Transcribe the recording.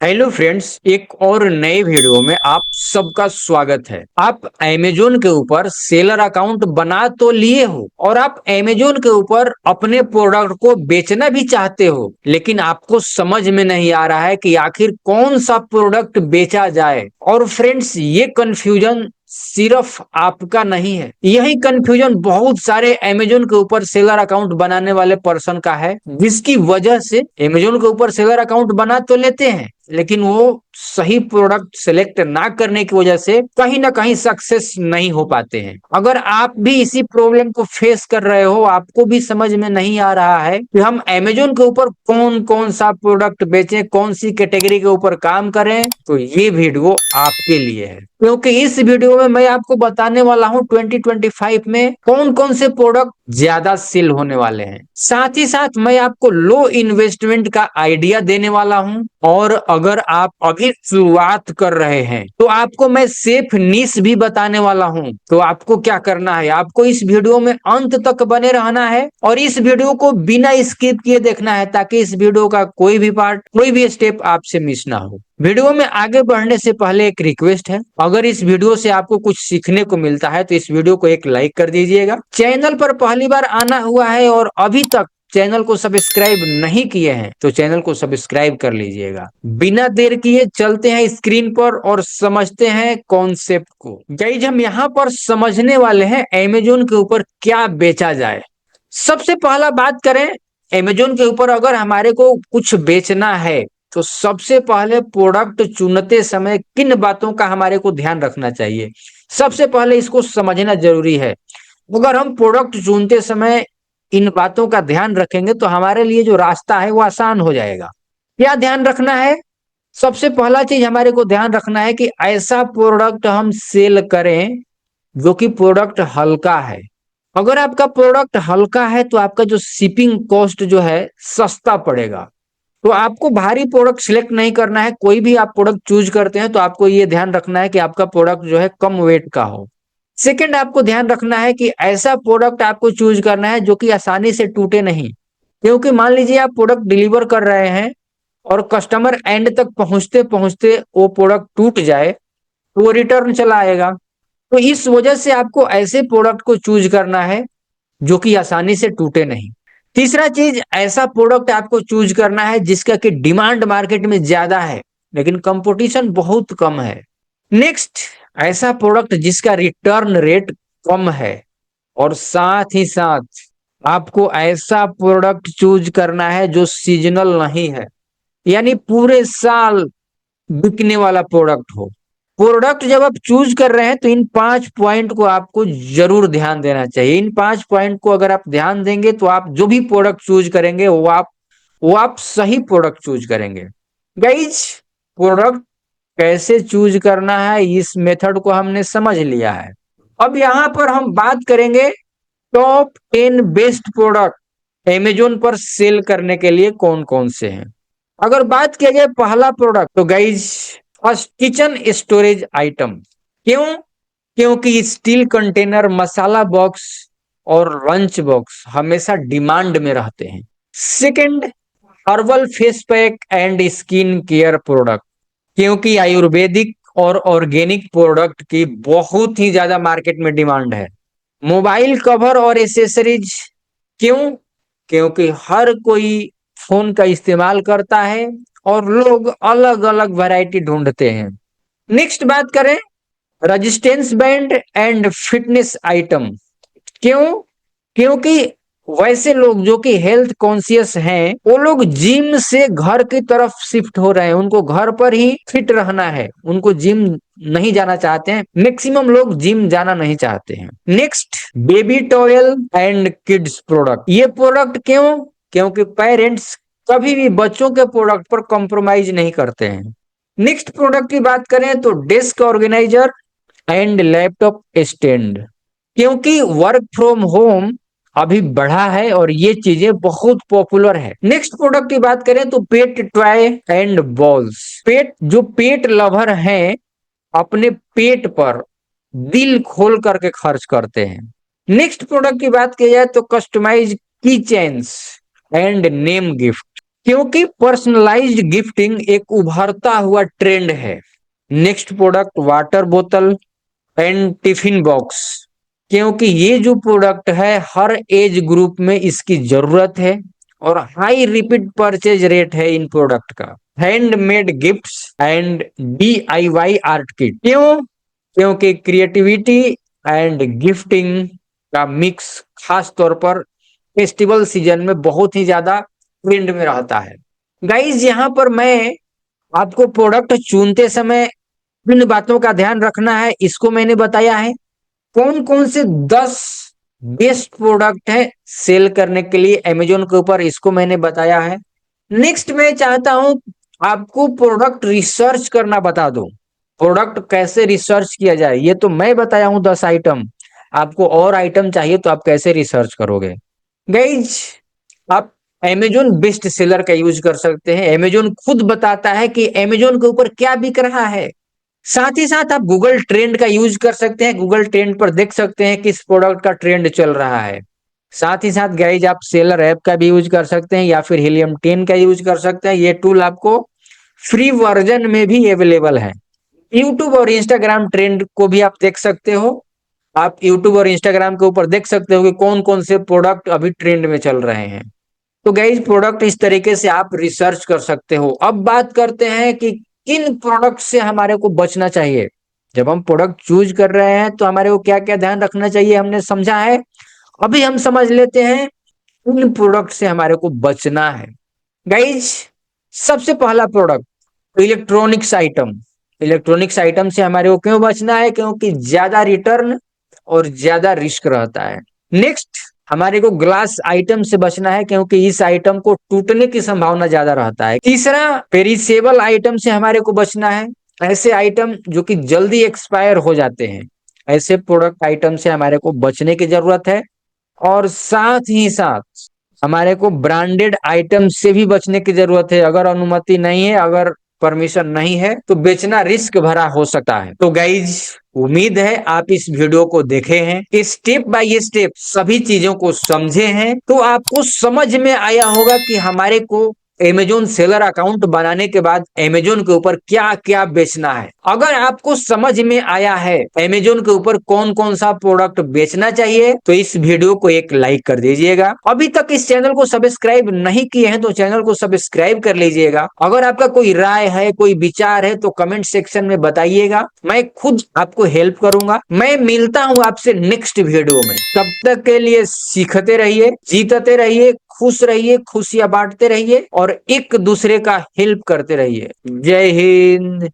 Hello friends, एक और नए वीडियो में आप सबका स्वागत है। आप अमेजोन के ऊपर सेलर अकाउंट बना तो लिए हो और आप अमेजोन के ऊपर अपने प्रोडक्ट को बेचना भी चाहते हो, लेकिन आपको समझ में नहीं आ रहा है कि आखिर कौन सा प्रोडक्ट बेचा जाए। और फ्रेंड्स, ये कंफ्यूजन सिर्फ आपका नहीं है, यही कंफ्यूजन बहुत सारे अमेजोन के ऊपर सेलर अकाउंट बनाने वाले पर्सन का है, जिसकी वजह से अमेजोन के ऊपर सेलर अकाउंट बना तो लेते हैं, लेकिन वो सही प्रोडक्ट सेलेक्ट ना करने की वजह से कहीं ना कहीं सक्सेस नहीं हो पाते हैं। अगर आप भी इसी प्रॉब्लम को फेस कर रहे हो, आपको भी समझ में नहीं आ रहा है कि हम अमेजोन के ऊपर कौन कौन सा प्रोडक्ट बेचें, कौन सी कैटेगरी के ऊपर काम करें, तो ये वीडियो आपके लिए है। क्योंकि इस वीडियो में मैं आपको बताने वाला हूं 2025 में कौन कौन से प्रोडक्ट ज्यादा सेल होने वाले हैं। साथ ही साथ मैं आपको लो इन्वेस्टमेंट का आइडिया देने वाला हूं, और अगर आप अभी शुरुआत कर रहे हैं तो आपको मैं सेफ नीश भी बताने वाला हूं। तो आपको क्या करना है, आपको इस वीडियो में अंत तक बने रहना है और इस वीडियो को बिना स्किप किए देखना है, ताकि इस वीडियो का कोई भी पार्ट, कोई भी स्टेप आपसे मिस ना हो। वीडियो में आगे बढ़ने से पहले एक रिक्वेस्ट है, अगर इस वीडियो से आपको कुछ सीखने को मिलता है तो इस वीडियो को एक लाइक कर दीजिएगा। चैनल पर पहली बार आना हुआ है और अभी तक चैनल को सब्सक्राइब नहीं किए हैं तो चैनल को सब्सक्राइब कर लीजिएगा। बिना देर किए चलते हैं स्क्रीन पर और समझते हैं कॉन्सेप्ट को। गाइस, हम यहाँ पर समझने वाले हैं अमेजोन के ऊपर क्या बेचा जाए। सबसे पहला बात करें, अमेजोन के ऊपर अगर हमारे को कुछ बेचना है तो सबसे पहले प्रोडक्ट चुनते समय किन बातों का हमारे को ध्यान रखना चाहिए, सबसे पहले इसको समझना जरूरी है। अगर हम प्रोडक्ट चुनते समय इन बातों का ध्यान रखेंगे तो हमारे लिए जो रास्ता है वो आसान हो जाएगा। क्या ध्यान रखना है? सबसे पहला चीज हमारे को ध्यान रखना है कि ऐसा प्रोडक्ट हम सेल करें जो कि प्रोडक्ट हल्का है। अगर आपका प्रोडक्ट हल्का है तो आपका जो शिपिंग कॉस्ट जो है सस्ता पड़ेगा। तो आपको भारी प्रोडक्ट सिलेक्ट नहीं करना है। कोई भी आप प्रोडक्ट चूज करते हैं तो आपको ये ध्यान रखना है कि आपका प्रोडक्ट जो है कम वेट का हो। सेकंड, आपको ध्यान रखना है कि ऐसा प्रोडक्ट आपको चूज करना है जो कि आसानी से टूटे नहीं। क्योंकि मान लीजिए आप प्रोडक्ट डिलीवर कर रहे हैं और कस्टमर एंड तक पहुंचते पहुंचते वो प्रोडक्ट टूट जाए तो वो रिटर्न चला आएगा। तो इस वजह से आपको ऐसे प्रोडक्ट को चूज करना है जो कि आसानी से टूटे नहीं। तीसरा चीज, ऐसा प्रोडक्ट आपको चूज करना है जिसका कि डिमांड मार्केट में ज्यादा है लेकिन कंपटीशन बहुत कम है। नेक्स्ट, ऐसा प्रोडक्ट जिसका रिटर्न रेट कम है। और साथ ही साथ आपको ऐसा प्रोडक्ट चूज करना है जो सीजनल नहीं है, यानी पूरे साल बिकने वाला प्रोडक्ट हो। प्रोडक्ट जब आप चूज कर रहे हैं तो इन 5 पॉइंट को आपको जरूर ध्यान देना चाहिए। इन 5 पॉइंट को अगर आप ध्यान देंगे तो आप जो भी प्रोडक्ट चूज करेंगे वो आप सही प्रोडक्ट चूज करेंगे। गाइज, प्रोडक्ट कैसे चूज करना है इस मेथड को हमने समझ लिया है। अब यहाँ पर हम बात करेंगे टॉप 10 बेस्ट प्रोडक्ट अमेजोन पर सेल करने के लिए कौन कौन से हैं। अगर बात किया जाए पहला प्रोडक्ट, तो guys first, kitchen storage item. क्यों? क्योंकि स्टील कंटेनर, मसाला बॉक्स और लंच बॉक्स हमेशा डिमांड में रहते हैं। Second, herbal face pack and skin care product. क्योंकि आयुर्वेदिक और ऑर्गेनिक प्रोडक्ट की बहुत ही ज्यादा मार्केट में डिमांड है। मोबाइल कवर और एसेसरीज। क्यों? क्योंकि हर कोई फोन का इस्तेमाल करता है और लोग अलग अलग वैरायटी ढूंढते हैं। नेक्स्ट बात करें, resistance band and fitness item. क्यों? क्योंकि वैसे लोग जो कि हेल्थ कॉन्शियस हैं, वो लोग जिम से घर की तरफ शिफ्ट हो रहे हैं। उनको घर पर ही फिट रहना है, उनको जिम नहीं जाना चाहते हैं। मैक्सिमम लोग जिम जाना नहीं चाहते हैं। Next, baby toil and kids product. ये प्रोडक्ट क्यों? क्योंकि पेरेंट्स कभी भी बच्चों के प्रोडक्ट पर कॉम्प्रोमाइज नहीं करते हैं। नेक्स्ट प्रोडक्ट की बात करें तो desk organiser and laptop stand. क्योंकि वर्क फ्रॉम होम अभी बढ़ा है और ये चीजें बहुत पॉपुलर है। नेक्स्ट प्रोडक्ट की बात करें तो पेट टॉय एंड बॉल्स। जो पेट लवर हैं अपने पेट पर दिल खोल करके खर्च करते हैं। नेक्स्ट प्रोडक्ट की बात की जाए तो कस्टमाइज की चेन्स एंड नेम गिफ्ट। क्योंकि पर्सनलाइज्ड गिफ्टिंग एक उभरता हुआ ट्रेंड है। नेक्स्ट प्रोडक्ट वाटर बोतल एंड टिफिन बॉक्स, क्योंकि ये जो प्रोडक्ट है हर एज ग्रुप में इसकी जरूरत है और हाई रिपीट परचेज रेट है इन प्रोडक्ट का। Handmade gifts and DIY art kit, क्यों? क्योंकि क्रिएटिविटी एंड गिफ्टिंग का मिक्स खास तौर पर फेस्टिवल सीजन में बहुत ही ज्यादा ट्रेंड में रहता है। गाइज यहाँ पर मैं आपको प्रोडक्ट चुनते समय किन बातों का ध्यान रखना है इसको मैंने बताया है। कौन कौन से 10 बेस्ट प्रोडक्ट है सेल करने के लिए अमेजोन के ऊपर, इसको मैंने बताया है। नेक्स्ट मैं चाहता हूं आपको प्रोडक्ट रिसर्च करना बता दूं। प्रोडक्ट कैसे रिसर्च किया जाए ये तो मैं बताया हूं 10 आइटम। आपको और आइटम चाहिए तो आप कैसे रिसर्च करोगे? गाइज आप अमेजोन बेस्ट सेलर का यूज कर सकते हैं। अमेजोन खुद बताता है कि अमेजोन के ऊपर क्या बिक रहा है। साथ ही साथ आप गूगल ट्रेंड का यूज कर सकते हैं। गूगल ट्रेंड पर देख सकते हैं किस प्रोडक्ट का ट्रेंड चल रहा है। साथ ही साथ गाइज आप सेलर ऐप का भी यूज कर सकते हैं या फिर हीलियम 10 का यूज कर सकते हैं। ये टूल आपको फ्री वर्जन में भी अवेलेबल है। यूट्यूब और इंस्टाग्राम ट्रेंड को भी आप देख सकते हो। आप यूट्यूब और इंस्टाग्राम के ऊपर देख सकते हो कि कौन कौन से प्रोडक्ट अभी ट्रेंड में चल रहे हैं। तो गाइज प्रोडक्ट इस तरीके से आप रिसर्च कर सकते हो। अब बात करते हैं कि किन प्रोडक्ट से हमारे को बचना चाहिए। जब हम प्रोडक्ट चूज कर रहे हैं तो हमारे को क्या क्या ध्यान रखना चाहिए हमने समझा है। अभी हम समझ लेते हैं किन प्रोडक्ट से हमारे को बचना है। गाइज सबसे पहला product electronics item. Electronics item से हमारे को क्यों बचना है? क्योंकि ज्यादा रिटर्न और ज्यादा रिस्क रहता है। नेक्स्ट हमारे को ग्लास आइटम से बचना है क्योंकि इस आइटम को टूटने की संभावना ज्यादा रहता है। तीसरा पेरिसेबल आइटम से हमारे को बचना है। ऐसे आइटम जो कि जल्दी एक्सपायर हो जाते हैं, ऐसे प्रोडक्ट आइटम से हमारे को बचने की जरूरत है। और साथ ही साथ हमारे को ब्रांडेड आइटम से भी बचने की जरूरत है। अगर अनुमति नहीं है, अगर परमिशन नहीं है तो बेचना रिस्क भरा हो सकता है। तो गाइज उम्मीद है आप इस वीडियो को देखे हैं, स्टेप बाय स्टेप सभी चीजों को समझे हैं, तो आपको समझ में आया होगा कि हमारे को अमेजोन सेलर अकाउंट बनाने के बाद अमेजोन के ऊपर क्या क्या बेचना है। अगर आपको समझ में आया है अमेजोन के ऊपर कौन कौन सा प्रोडक्ट बेचना चाहिए तो इस वीडियो को एक लाइक कर दीजिएगा। अभी तक इस चैनल को सब्सक्राइब नहीं किए हैं तो चैनल को सब्सक्राइब कर लीजिएगा। अगर आपका कोई राय है, कोई विचार है तो कमेंट सेक्शन में बताइएगा, मैं खुद आपको हेल्प करूंगा। मैं मिलता हूं आपसे नेक्स्ट वीडियो में। तब तक के लिए सीखते रहिए, जीतते रहिए, खुश रहिए, खुशियां बांटते रहिए और एक दूसरे का हेल्प करते रहिए। जय हिंद।